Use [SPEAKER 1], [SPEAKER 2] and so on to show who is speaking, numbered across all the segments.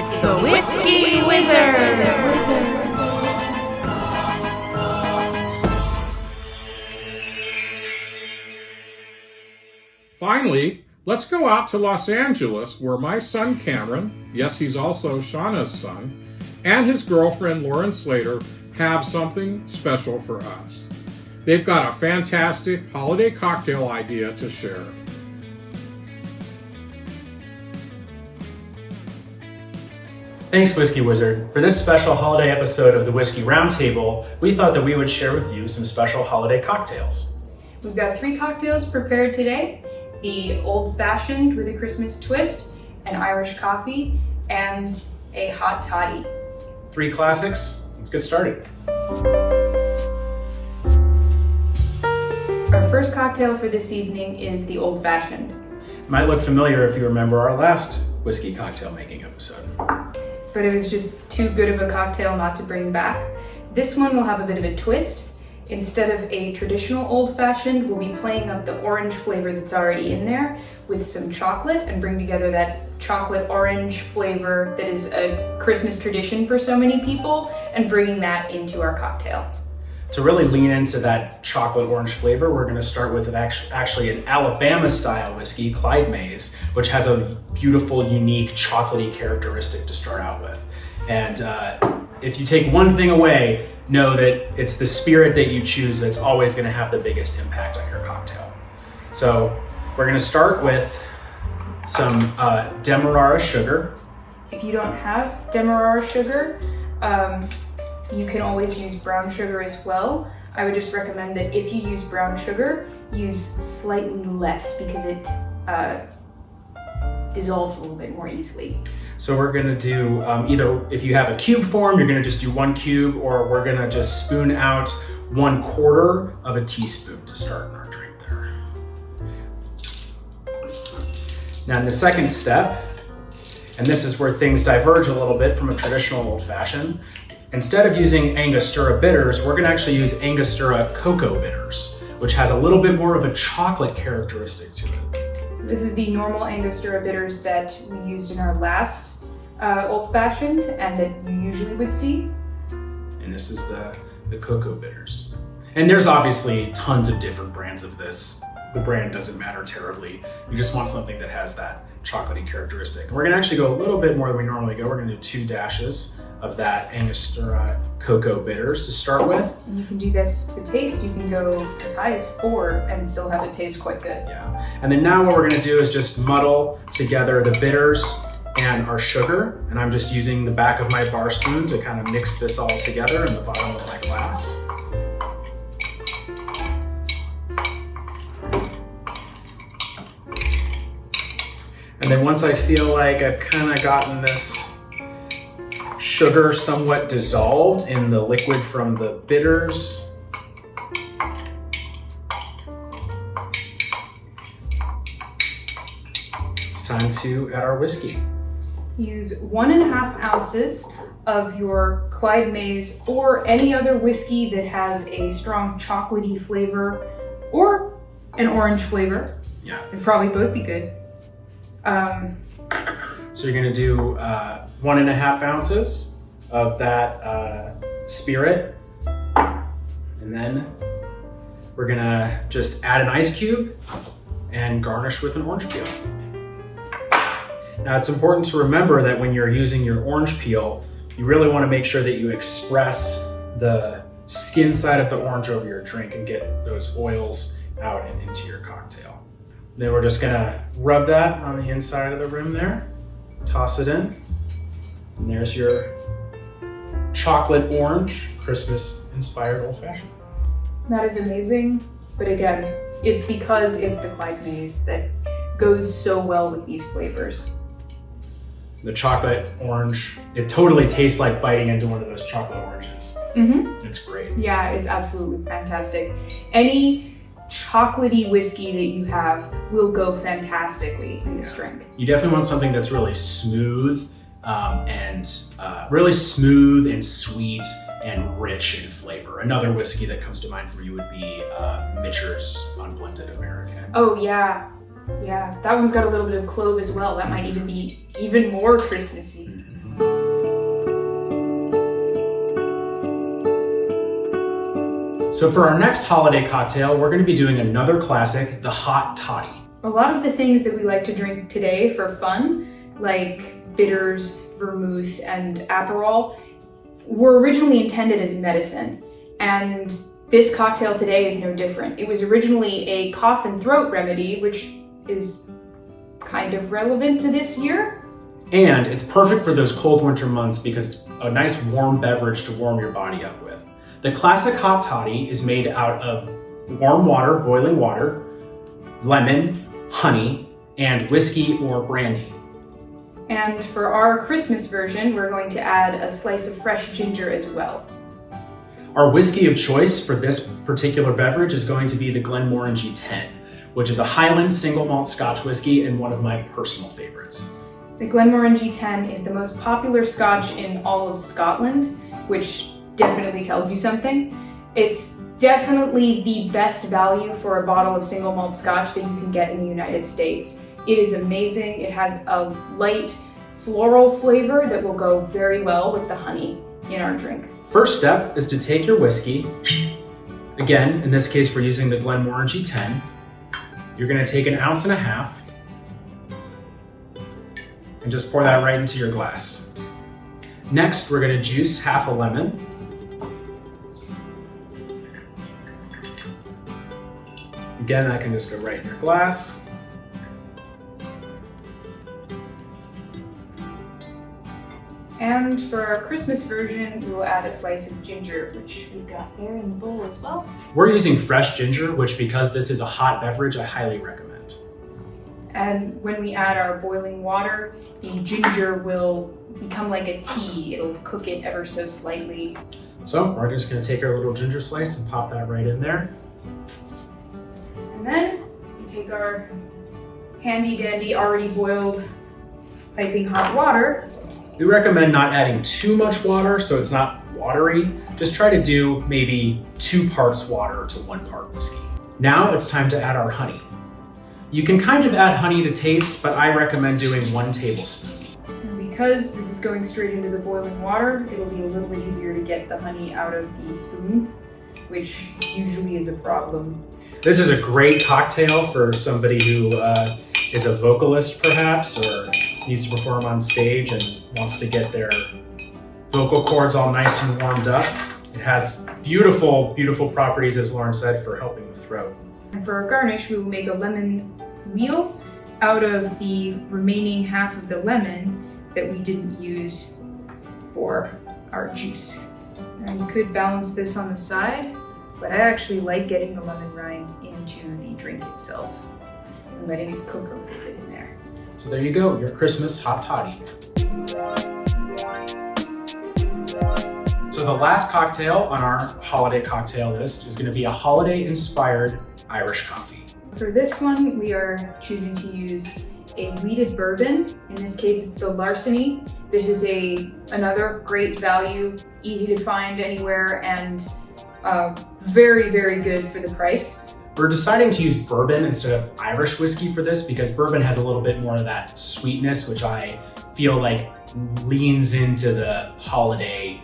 [SPEAKER 1] It's the Whisky Wizard!
[SPEAKER 2] Finally, let's go out to Los Angeles, where my son Cameron, yes, he's also Shauna's son, and his girlfriend Lauren Slater have something special for us. They've got a fantastic holiday cocktail idea to share.
[SPEAKER 3] Thanks, Whisky Wizard. For this special holiday episode of the Whisky Roundtable, we thought that we would share with you some special holiday cocktails.
[SPEAKER 4] We've got 3 cocktails prepared today: the Old Fashioned with a Christmas twist, an Irish coffee, and a hot toddy.
[SPEAKER 3] 3 classics. Let's get started.
[SPEAKER 4] Our first cocktail for this evening is the Old Fashioned.
[SPEAKER 3] Might look familiar if you remember our last whiskey cocktail making episode.
[SPEAKER 4] But it was just too good of a cocktail not to bring back. This one will have a bit of a twist. Instead of a traditional Old Fashioned, we'll be playing up the orange flavor that's already in there with some chocolate and bring together that chocolate orange flavor that is a Christmas tradition for so many people and bringing that into our cocktail.
[SPEAKER 3] To really lean into that chocolate orange flavor, we're going to start with actually an Alabama-style whiskey, Clyde Mays, which has a beautiful, unique, chocolatey characteristic to start out with. And if you take one thing away, know that it's the spirit that you choose that's always going to have the biggest impact on your cocktail. So we're going to start with some Demerara sugar.
[SPEAKER 4] If you don't have Demerara sugar, you can always use brown sugar as well. I would just recommend that if you use brown sugar, use slightly less because it dissolves a little bit more easily.
[SPEAKER 3] So we're gonna do either, if you have a cube form, you're gonna just do 1 cube, or we're gonna just spoon out 1/4 of a teaspoon to start in our drink there. Now in the second step, and this is where things diverge a little bit from a traditional old fashioned, instead of using Angostura bitters, we're gonna actually use Angostura cocoa bitters, which has a little bit more of a chocolate characteristic to it.
[SPEAKER 4] So this is the normal Angostura bitters that we used in our last Old Fashioned and that you usually would see.
[SPEAKER 3] And this is the cocoa bitters. And there's obviously tons of different brands of this. The brand doesn't matter terribly. You just want something that has that chocolatey characteristic. And we're gonna actually go a little bit more than we normally go. We're gonna do 2 dashes of that Angostura cocoa bitters to start with.
[SPEAKER 4] And you can do this to taste. You can go as high as 4 and still have it taste quite good.
[SPEAKER 3] Yeah. And then now what we're gonna do is just muddle together the bitters and our sugar. And I'm just using the back of my bar spoon to kind of mix this all together in the bottom of my glass. And then once I feel like I've kind of gotten this sugar somewhat dissolved in the liquid from the bitters, it's time to add our whiskey.
[SPEAKER 4] Use 1.5 ounces of your Clyde Mays or any other whiskey that has a strong chocolatey flavor or an orange flavor.
[SPEAKER 3] Yeah.
[SPEAKER 4] They'd probably both be good.
[SPEAKER 3] So you're gonna do 1.5 ounces of that spirit, and then we're gonna just add an ice cube and garnish with an orange peel. Now it's important to remember that when you're using your orange peel, you really wanna make sure that you express the skin side of the orange over your drink and get those oils out and into your cocktail. Then we're just gonna rub that on the inside of the rim there, toss it in, and there's your chocolate orange Christmas inspired old fashioned.
[SPEAKER 4] That is amazing, but again, it's because it's the Clyde Mays that goes so well with these flavors.
[SPEAKER 3] The chocolate orange, it totally tastes like biting into one of those chocolate oranges.
[SPEAKER 4] Mm-hmm.
[SPEAKER 3] It's great.
[SPEAKER 4] Yeah, it's absolutely fantastic. Any chocolatey whiskey that you have will go fantastically in this drink.
[SPEAKER 3] You definitely want something that's really smooth and sweet and rich in flavor. Another whiskey that comes to mind for you would be Mitcher's Unblended American.
[SPEAKER 4] Oh yeah, Yeah, that one's got a little bit of clove as well. That might even be even more Christmassy.
[SPEAKER 3] So for our next holiday cocktail, we're going to be doing another classic, the hot toddy.
[SPEAKER 4] A lot of the things that we like to drink today for fun, like bitters, vermouth, and Aperol, were originally intended as medicine. And this cocktail today is no different. It was originally a cough and throat remedy, which is kind of relevant to this year.
[SPEAKER 3] And it's perfect for those cold winter months because it's a nice warm beverage to warm your body up with. The classic hot toddy is made out of warm water, boiling water, lemon, honey, and whiskey or brandy.
[SPEAKER 4] And for our Christmas version, we're going to add a slice of fresh ginger as well.
[SPEAKER 3] Our whiskey of choice for this particular beverage is going to be the Glenmorangie 10, which is a Highland single malt Scotch whiskey and one of my personal favorites.
[SPEAKER 4] The Glenmorangie 10 is the most popular Scotch in all of Scotland, which definitely tells you something. It's definitely the best value for a bottle of single malt Scotch that you can get in the United States. It is amazing. It has a light floral flavor that will go very well with the honey in our drink.
[SPEAKER 3] First step is to take your whiskey. Again, in this case, we're using the Glenmorangie 10. You're going to take 1.5 ounces and just pour that right into your glass. Next, we're going to juice half a lemon. Again, that can just go right in your glass.
[SPEAKER 4] And for our Christmas version, we will add a slice of ginger, which we've got there in the bowl as well.
[SPEAKER 3] We're using fresh ginger, which because this is a hot beverage, I highly recommend.
[SPEAKER 4] And when we add our boiling water, the ginger will become like a tea. It'll cook it ever so slightly.
[SPEAKER 3] So we're just going to take our little ginger slice and pop that right in there.
[SPEAKER 4] And then we take our handy dandy already boiled piping hot water.
[SPEAKER 3] We recommend not adding too much water so it's not watery. Just try to do maybe 2 parts water to 1 part whiskey. Now it's time to add our honey. You can kind of add honey to taste, but I recommend doing 1 tablespoon.
[SPEAKER 4] And because this is going straight into the boiling water, it'll be a little bit easier to get the honey out of the spoon, which usually is a problem.
[SPEAKER 3] This is a great cocktail for somebody who is a vocalist perhaps, or needs to perform on stage and wants to get their vocal cords all nice and warmed up. It has beautiful, beautiful properties, as Lauren said, for helping the throat.
[SPEAKER 4] And for our garnish, we will make a lemon wheel out of the remaining half of the lemon that we didn't use for our juice. And you could balance this on the side, but I actually like getting the lemon rind into the drink itself and letting it cook a little bit in there.
[SPEAKER 3] So there you go, your Christmas hot toddy. So the last cocktail on our holiday cocktail list is going to be a holiday-inspired Irish coffee.
[SPEAKER 4] For this one, we are choosing to use a wheated bourbon. In this case, it's the Larceny. This is another great value, easy to find anywhere, and very, very good for the price.
[SPEAKER 3] We're deciding to use bourbon instead of Irish whiskey for this because bourbon has a little bit more of that sweetness, which I feel like leans into the holiday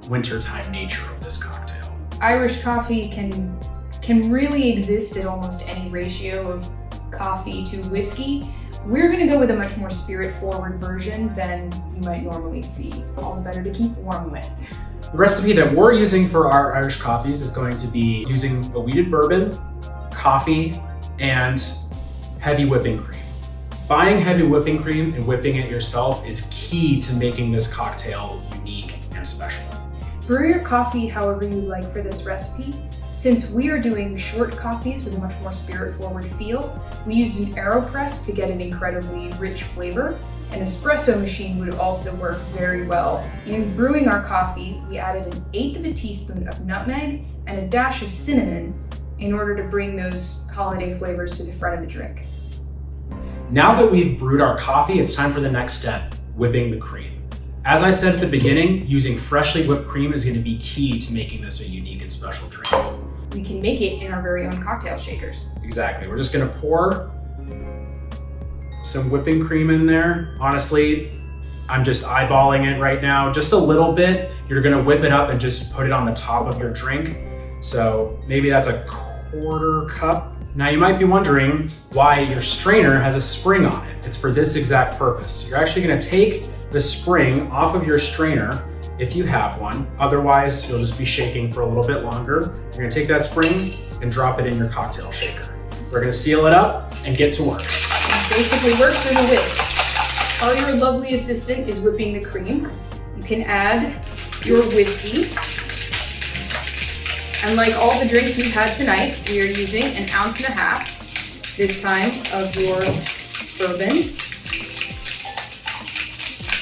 [SPEAKER 3] wintertime nature of this cocktail.
[SPEAKER 4] Irish coffee can really exist at almost any ratio of coffee to whiskey. We're going to go with a much more spirit-forward version than you might normally see. All the better to keep warm with.
[SPEAKER 3] The recipe that we're using for our Irish coffees is going to be using a wheated bourbon, coffee, and heavy whipping cream. Buying heavy whipping cream and whipping it yourself is key to making this cocktail unique and special.
[SPEAKER 4] Brew your coffee however you like for this recipe. Since we are doing short coffees with a much more spirit-forward feel, we used an AeroPress to get an incredibly rich flavor. An espresso machine would also work very well. In brewing our coffee, we added 1/8 teaspoon of nutmeg and a dash of cinnamon in order to bring those holiday flavors to the front of the drink.
[SPEAKER 3] Now that we've brewed our coffee, it's time for the next step, whipping the cream. As I said at the beginning, using freshly whipped cream is going to be key to making this a unique and special drink.
[SPEAKER 4] We can make it in our very own cocktail shakers.
[SPEAKER 3] Exactly. We're just going to pour some whipping cream in there. Honestly, I'm just eyeballing it right now. Just a little bit. You're going to whip it up and just put it on the top of your drink. So maybe that's a 1/4 cup. Now you might be wondering why your strainer has a spring on it. It's for this exact purpose. You're actually gonna take the spring off of your strainer if you have one. Otherwise, you'll just be shaking for a little bit longer. You're gonna take that spring and drop it in your cocktail shaker. We're gonna seal it up and get to work.
[SPEAKER 4] It basically works in a whisk. While your lovely assistant is whipping the cream, you can add your whiskey. And like all the drinks we've had tonight, we are using 1.5 ounces, this time, of your bourbon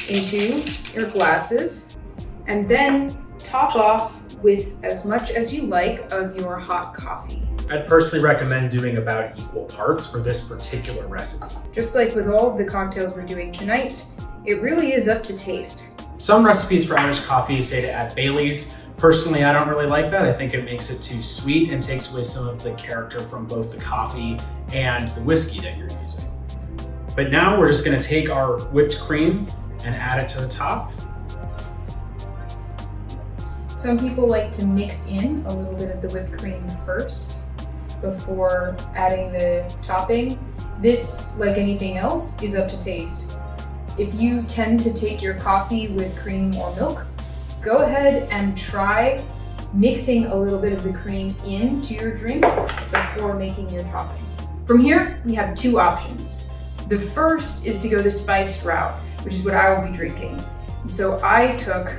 [SPEAKER 4] into your glasses. And then top off with as much as you like of your hot coffee.
[SPEAKER 3] I'd personally recommend doing about equal parts for this particular recipe.
[SPEAKER 4] Just like with all of the cocktails we're doing tonight, it really is up to taste.
[SPEAKER 3] Some recipes for Irish coffee say to add Baileys. Personally, I don't really like that. I think it makes it too sweet and takes away some of the character from both the coffee and the whiskey that you're using. But now we're just gonna take our whipped cream and add it to the top.
[SPEAKER 4] Some people like to mix in a little bit of the whipped cream first before adding the topping. This, like anything else, is up to taste. If you tend to take your coffee with cream or milk, go ahead and try mixing a little bit of the cream into your drink before making your topping. From here, we have 2 options. The first is to go the spiced route, which is what I will be drinking. And so I took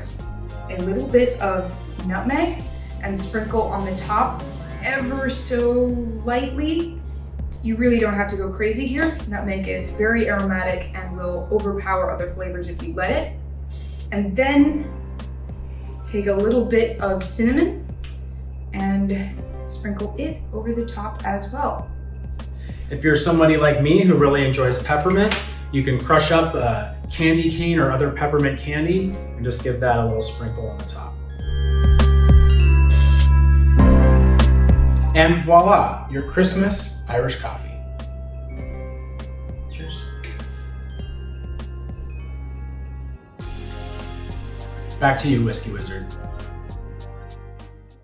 [SPEAKER 4] a little bit of nutmeg and sprinkle on the top ever so lightly. You really don't have to go crazy here. Nutmeg is very aromatic and will overpower other flavors if you let it. And then take a little bit of cinnamon and sprinkle it over the top as well.
[SPEAKER 3] If you're somebody like me who really enjoys peppermint, you can crush up a candy cane or other peppermint candy and just give that a little sprinkle on the top. And voila, your Christmas Irish coffee. Cheers. Back to you, Whisky Wizard.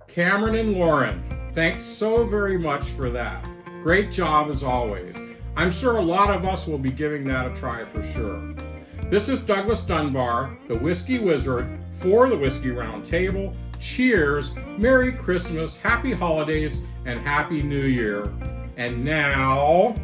[SPEAKER 2] Cameron and Lauren, thanks so very much for that. Great job as always. I'm sure a lot of us will be giving that a try for sure. This is Douglas Dunbar, the Whisky Wizard, for the Whiskey Round Table. Cheers, Merry Christmas, Happy Holidays, and Happy New Year. And now,